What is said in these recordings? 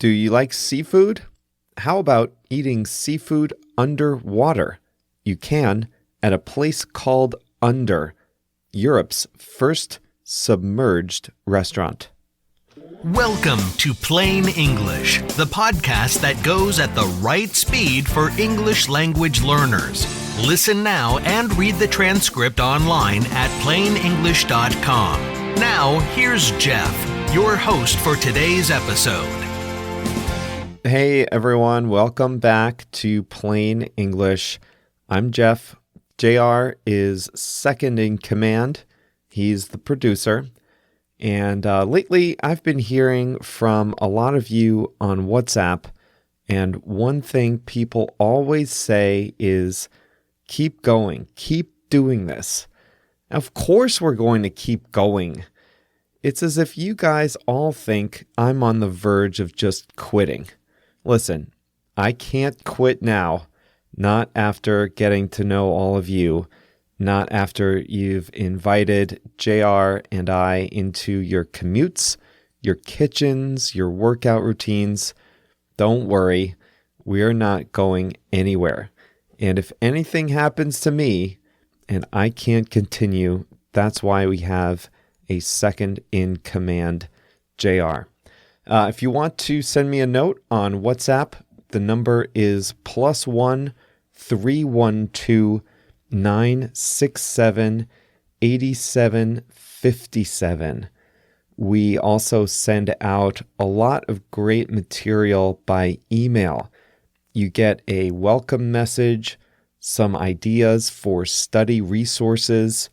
Do you like seafood? How about eating seafood underwater? You can at a place called Under, Europe's first submerged restaurant. Welcome to Plain English, the podcast that goes at the right speed for English language learners. Listen now and read the transcript online at plainenglish.com. Now, here's Jeff, your host for today's episode. Hey everyone, welcome back to Plain English. I'm Jeff. JR is second in command. He's the producer. And lately, I've been hearing from a lot of you on WhatsApp. And one thing people always say is, keep going, keep doing this. Of course we're going to keep going. It's as if you guys all think I'm on the verge of just quitting. Listen, I can't quit now, not after getting to know all of you, not after you've invited JR and I into your commutes, your kitchens, your workout routines. Don't worry, we're not going anywhere. And if anything happens to me and I can't continue, that's why we have a second in command, JR. If you want to send me a note on WhatsApp, the number is +1 312 967 8757. We also send out a lot of great material by email. You get a welcome message, some ideas for study resources,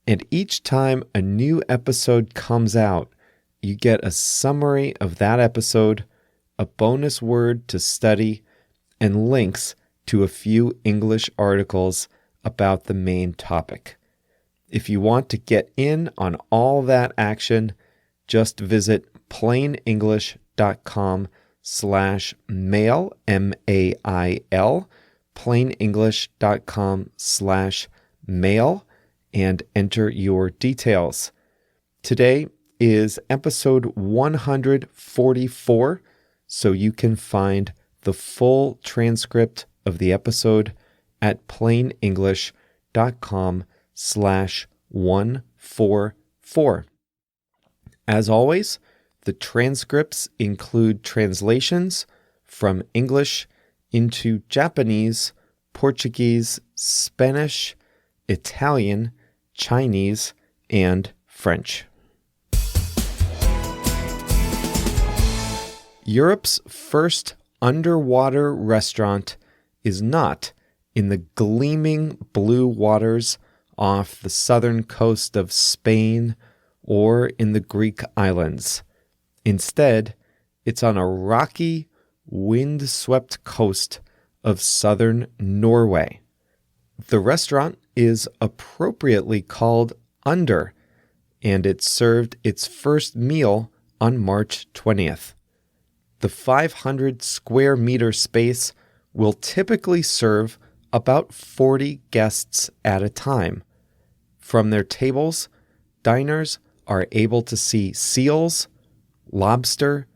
and each time a new episode comes out, you get a summary of that episode, a bonus word to study, and links to a few English articles about the main topic. If you want to get in on all that action, just visit plainenglish.com/mail, MAIL, plainenglish.com/mail, and enter your details. Today is episode 144, so you can find the full transcript of the episode at plainenglish.com/144. As always, the transcripts include translations from English into Japanese, Portuguese, Spanish, Italian, Chinese, and French. Europe's first underwater restaurant is not in the gleaming blue waters off the southern coast of Spain or in the Greek islands. Instead, it's on a rocky, wind-swept coast of southern Norway. The restaurant is appropriately called Under, and it served its first meal on March 20th. The 500 square meter space will typically serve about 40 guests at a time. From their tables, diners are able to see seals, lobster,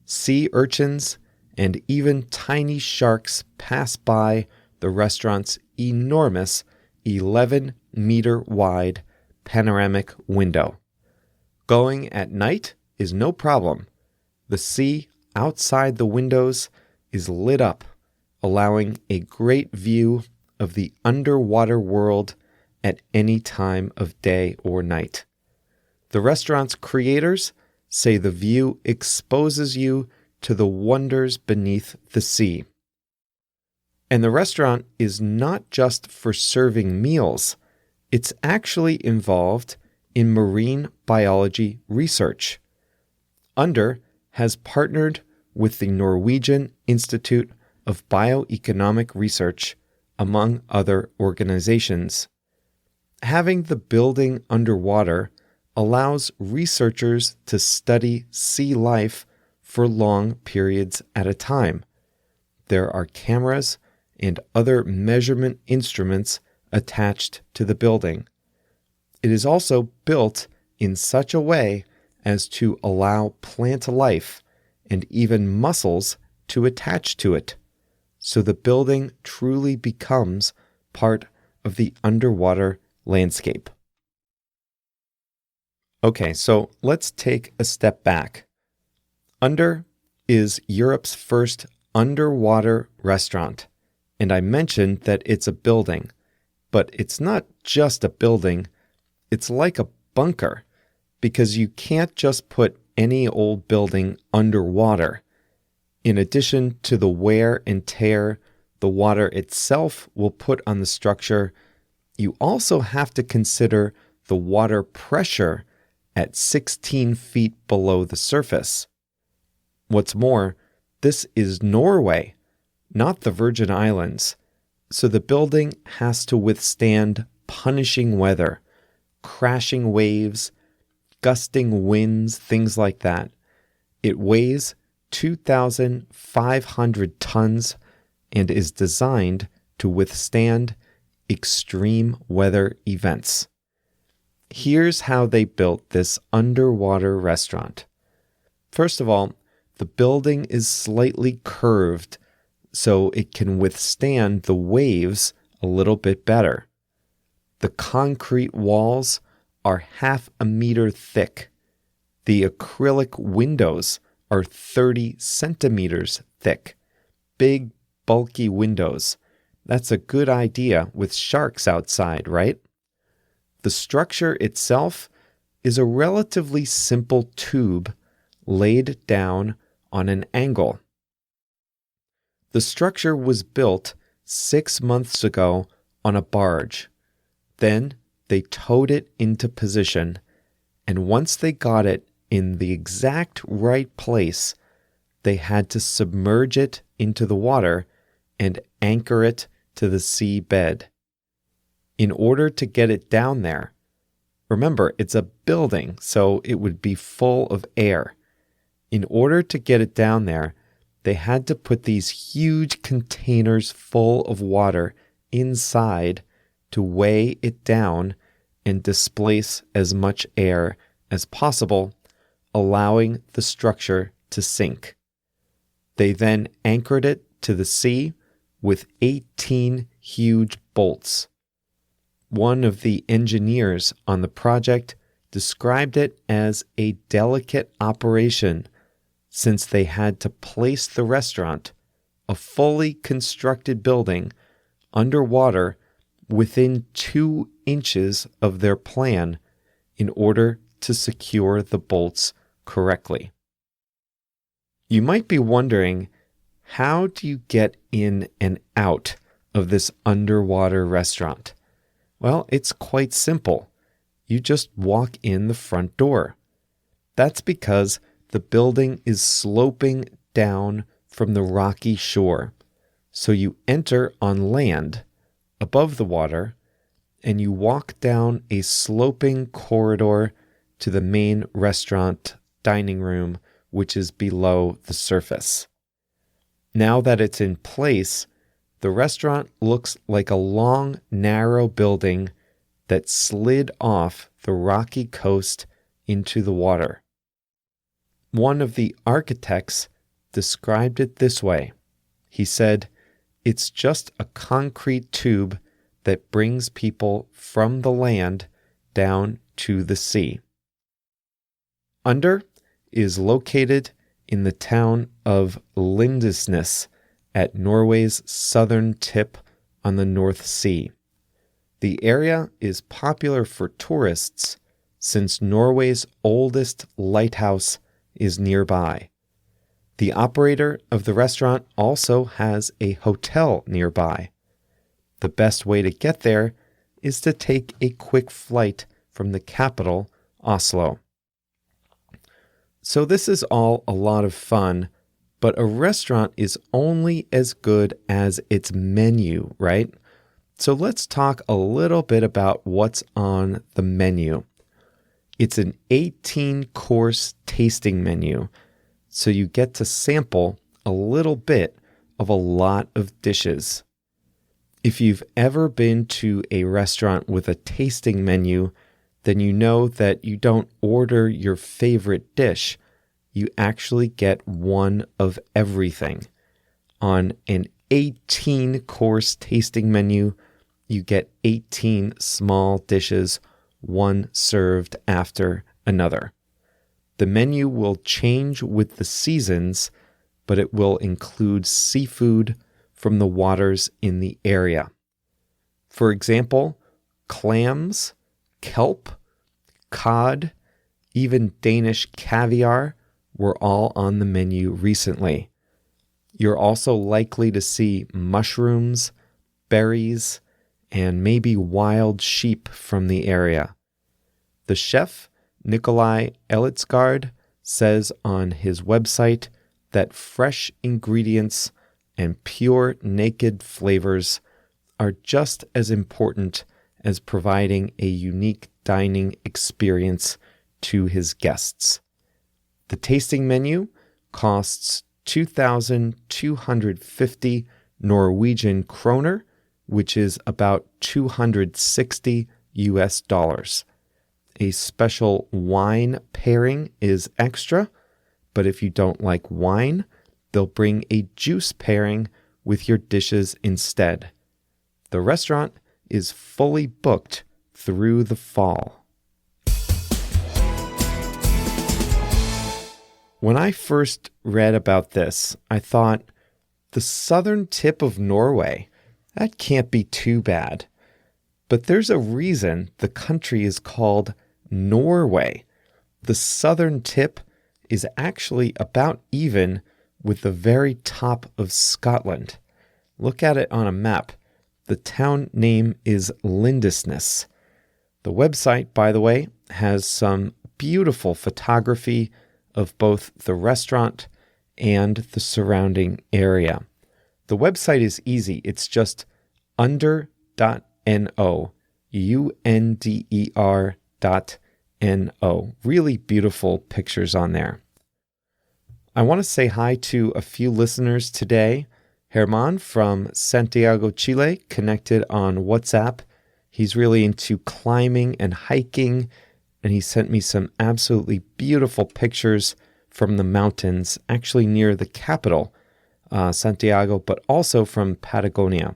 sea urchins, and even tiny sharks pass by the restaurant's enormous 11-meter wide panoramic window. Going at night is no problem. The sea outside the windows is lit up, allowing a great view of the underwater world at any time of day or night. The restaurant's creators say the view exposes you to the wonders beneath the sea. And the restaurant is not just for serving meals. It's actually involved in marine biology research. Under has partnered with the Norwegian Institute of Bioeconomic Research, among other organizations. Having the building underwater allows researchers to study sea life for long periods at a time. There are cameras and other measurement instruments attached to the building. It is also built in such a way as to allow plant life and even muscles to attach to it. So the building truly becomes part of the underwater landscape. Okay, so let's take a step back. Under is Europe's first underwater restaurant, and I mentioned that it's a building, but it's not just a building, it's like a bunker, because you can't just put any old building underwater. In addition to the wear and tear the water itself will put on the structure, you also have to consider the water pressure at 16 feet below the surface. What's more, this is Norway, not the Virgin Islands, so the building has to withstand punishing weather, crashing waves, gusting winds, things like that. It weighs 2,500 tons and is designed to withstand extreme weather events. Here's how they built this underwater restaurant. First of all, the building is slightly curved so it can withstand the waves a little bit better. The concrete walls are 0.5 meter thick. The acrylic windows are 30 centimeters thick. Big, bulky windows. That's a good idea with sharks outside, right? The structure itself is a relatively simple tube laid down on an angle. The structure was built 6 months ago on a barge. Then they towed it into position, and once they got it in the exact right place, they had to submerge it into the water and anchor it to the sea bed. In order to get it down there, remember, it's a building, so it would be full of air. In order to get it down there, they had to put these huge containers full of water inside to weigh it down and displace as much air as possible, allowing the structure to sink. They then anchored it to the sea with 18 huge bolts. One of the engineers on the project described it as a delicate operation since they had to place the restaurant, a fully constructed building, underwater within 2 inches of their plan in order to secure the bolts correctly. You might be wondering, how do you get in and out of this underwater restaurant? Well, it's quite simple. You just walk in the front door. That's because the building is sloping down from the rocky shore. So you enter on land, above the water, and you walk down a sloping corridor to the main restaurant dining room, which is below the surface. Now that it's in place, the restaurant looks like a long, narrow building that slid off the rocky coast into the water. One of the architects described it this way. He said, "It's just a concrete tube that brings people from the land down to the sea." Under is located in the town of Lindesnes at Norway's southern tip on the North Sea. The area is popular for tourists since Norway's oldest lighthouse is nearby. The operator of the restaurant also has a hotel nearby. The best way to get there is to take a quick flight from the capital, Oslo. So this is all a lot of fun, but a restaurant is only as good as its menu, right? So let's talk a little bit about what's on the menu. It's an 18-course tasting menu, so you get to sample a little bit of a lot of dishes. If you've ever been to a restaurant with a tasting menu, then you know that you don't order your favorite dish. you actually get one of everything. On an 18-course tasting menu, you get 18 small dishes, one served after another. The menu will change with the seasons, but it will include seafood from the waters in the area. For example, clams, kelp, cod, even Danish caviar were all on the menu recently. You're also likely to see mushrooms, berries, and maybe wild sheep from the area. The chef, Nikolai Elitsgaard, says on his website that fresh ingredients and pure naked flavors are just as important as providing a unique dining experience to his guests. The tasting menu costs 2,250 Norwegian kroner, which is about $260 US. A special wine pairing is extra, but if you don't like wine, they'll bring a juice pairing with your dishes instead. The restaurant is fully booked through the fall. When I first read about this, I thought, the southern tip of Norway, that can't be too bad. But there's a reason the country is called Norway. The southern tip is actually about even with the very top of Scotland. Look at it on a map. The town name is Lindesnes. The website, by the way, has some beautiful photography of both the restaurant and the surrounding area. The website is easy. It's just under.no, UNDER.no. Really beautiful pictures on there. I want to say hi to a few listeners today. Herman from Santiago, Chile, connected on WhatsApp. He's really into climbing and hiking, and he sent me some absolutely beautiful pictures from the mountains, actually near the capital, Santiago, but also from Patagonia.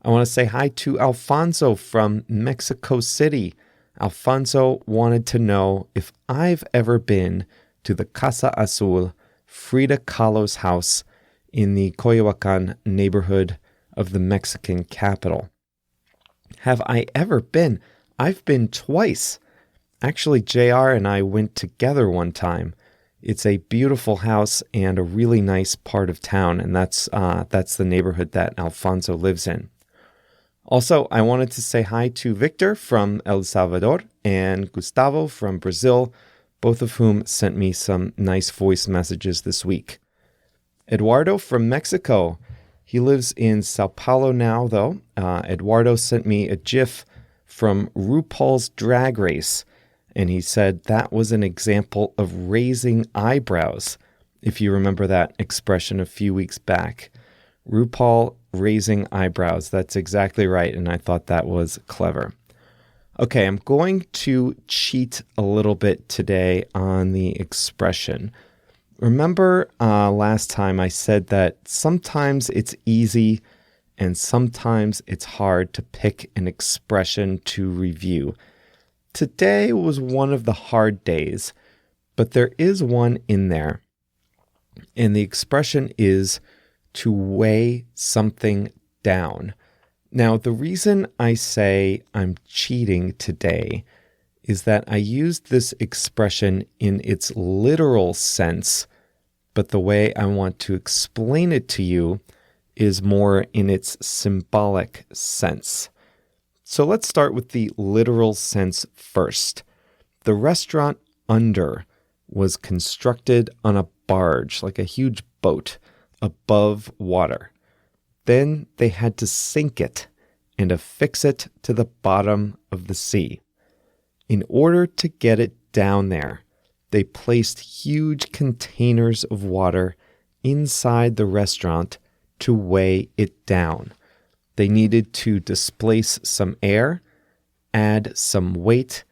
I want to say hi to Alfonso from Mexico City. Alfonso wanted to know if I've ever been to the Casa Azul, Frida Kahlo's house in the Coyoacan neighborhood of the Mexican capital. Have I ever been? I've been twice. Actually, JR and I went together one time. It's a beautiful house and a really nice part of town, and that's the neighborhood that Alfonso lives in. Also, I wanted to say hi to Victor from El Salvador and Gustavo from Brazil, both of whom sent me some nice voice messages this week. Eduardo from Mexico. He lives in Sao Paulo now, though. Eduardo sent me a GIF from RuPaul's Drag Race, and he said that was an example of raising eyebrows, if you remember that expression a few weeks back. RuPaul raising eyebrows. That's exactly right, and I thought that was clever. Okay, I'm going to cheat a little bit today on the expression. Remember last time I said that sometimes it's easy and sometimes it's hard to pick an expression to review. Today was one of the hard days, but there is one in there. And the expression is to weigh something down. Now, the reason I say I'm cheating today is that I used this expression in its literal sense, but the way I want to explain it to you is more in its symbolic sense. So let's start with the literal sense first. The restaurant under was constructed on a barge, like a huge boat, above water. Then they had to sink it and affix it to the bottom of the sea. In order to get it down there, they placed huge containers of water inside the restaurant to weigh it down. They needed to displace some air, add some weight,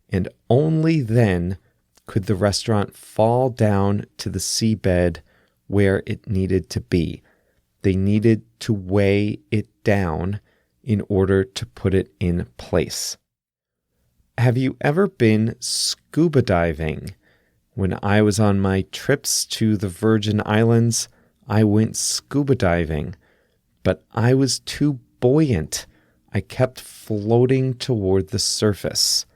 and only then could the restaurant fall down to the seabed where it needed to be? They needed to weigh it down in order to put it in place. Have you ever been scuba diving? When I was on my trips to the Virgin Islands, I went scuba diving, but I was too buoyant. I kept floating toward the surface.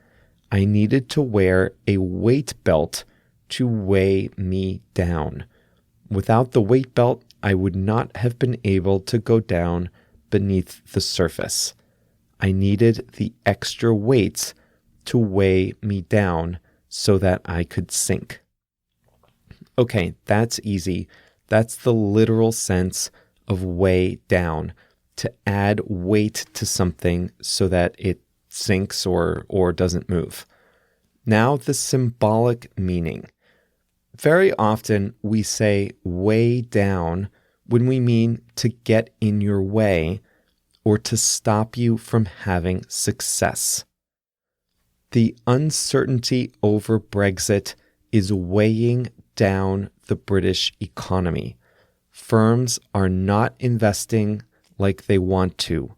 I needed to wear a weight belt to weigh me down. Without the weight belt, I would not have been able to go down beneath the surface. I needed the extra weights to weigh me down so that I could sink. Okay, that's easy. That's the literal sense of weigh down, to add weight to something so that it sinks or doesn't move. Now the symbolic meaning. Very often we say weigh down when we mean to get in your way or to stop you from having success. The uncertainty over Brexit is weighing down the British economy. Firms are not investing like they want to.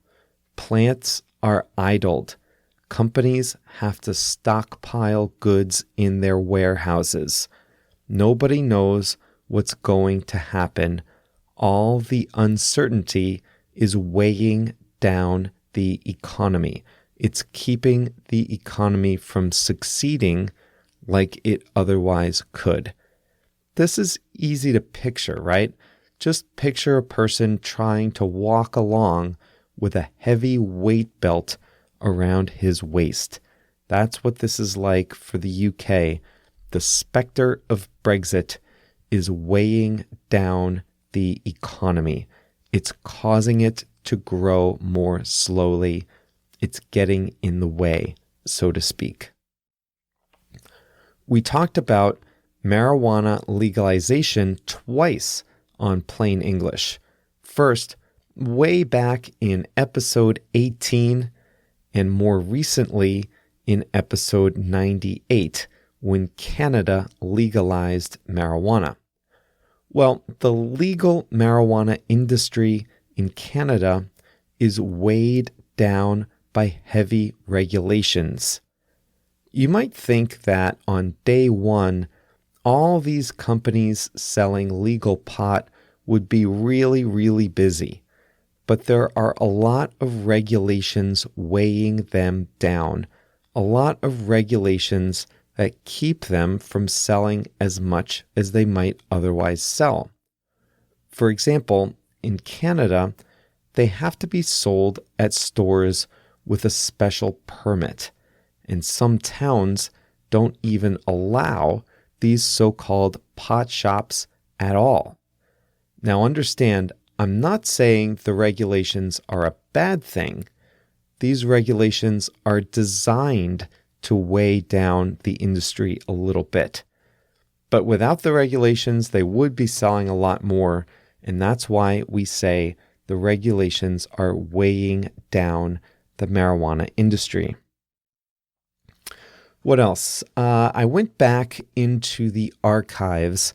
Plants are idled. Companies have to stockpile goods in their warehouses. Nobody knows what's going to happen. All the uncertainty is weighing down the economy. It's keeping the economy from succeeding like it otherwise could. This is easy to picture, right? Just picture a person trying to walk along with a heavy weight belt around his waist. That's what this is like for the UK. The specter of Brexit is weighing down the economy. It's causing it to grow more slowly. It's getting in the way, so to speak. We talked about marijuana legalization twice on Plain English. First, way back in episode 18, and more recently in episode 98, when Canada legalized marijuana. Well, the legal marijuana industry in Canada is weighed down by heavy regulations. You might think that on day one, all these companies selling legal pot would be really, really busy. But there are a lot of regulations weighing them down, a lot of regulations that keep them from selling as much as they might otherwise sell. For example, in Canada, they have to be sold at stores with a special permit, and some towns don't even allow these so-called pot shops at all. Now understand, I'm not saying the regulations are a bad thing. These regulations are designed to weigh down the industry a little bit. But without the regulations, they would be selling a lot more, and that's why we say the regulations are weighing down the marijuana industry. What else? I went back into the archives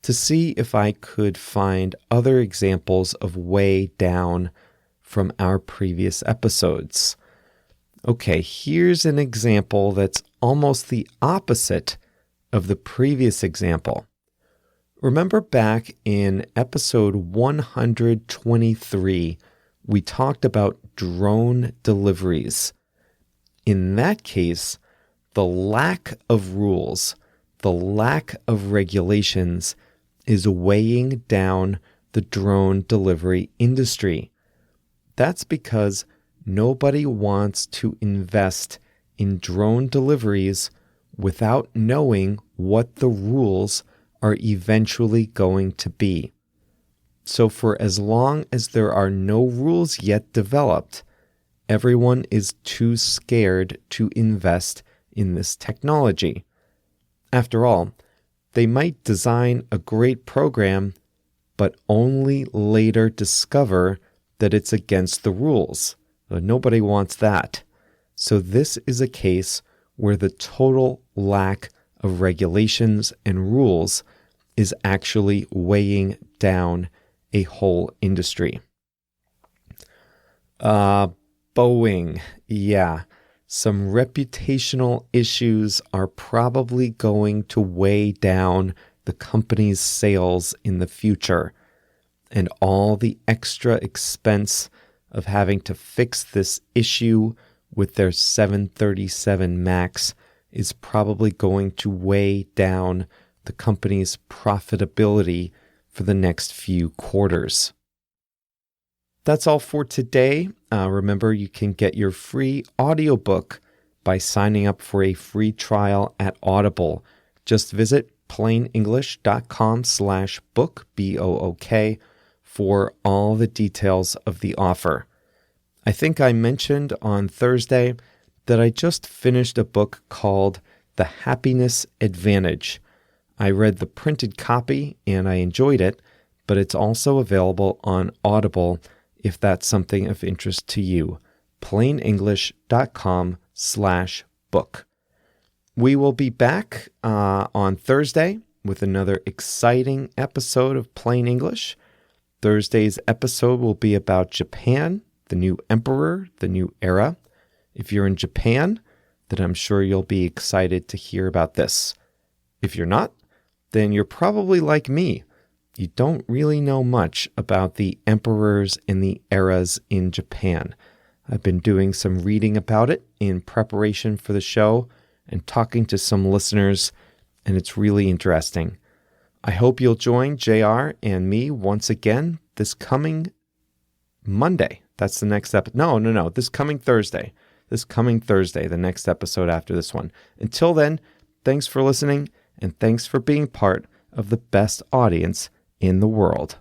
to see if I could find other examples of weigh down from our previous episodes. Okay, here's an example that's almost the opposite of the previous example. Remember back in episode 123, we talked about drone deliveries. In that case, the lack of rules, the lack of regulations is weighing down the drone delivery industry. That's because nobody wants to invest in drone deliveries without knowing what the rules are eventually going to be. So for as long as there are no rules yet developed, everyone is too scared to invest in this technology. After all, they might design a great program, but only later discover that it's against the rules. Nobody wants that. So this is a case where the total lack of regulations and rules is actually weighing down a whole industry. Boeing. Yeah, some reputational issues are probably going to weigh down the company's sales in the future. And all the extra expense of having to fix this issue with their 737 MAX is probably going to weigh down the company's profitability for the next few quarters. That's all for today. Remember, you can get your free audiobook by signing up for a free trial at Audible. Just visit plainenglish.com/book, B-O-O-K, for all the details of the offer. I think I mentioned on Thursday that I just finished a book called The Happiness Advantage. I read the printed copy and I enjoyed it, but it's also available on Audible if that's something of interest to you. plainenglish.com/book. We will be back on Thursday with another exciting episode of Plain English. Thursday's episode will be about Japan, the new emperor, the new era. If you're in Japan, then I'm sure you'll be excited to hear about this. If you're not, then you're probably like me. You don't really know much about the emperors and the eras in Japan. I've been doing some reading about it in preparation for the show and talking to some listeners, and it's really interesting. I hope you'll join JR and me once again this coming Monday. That's the next episode. No. This coming Thursday. The next episode after this one. Until then, thanks for listening, and thanks for being part of the best audience in the world.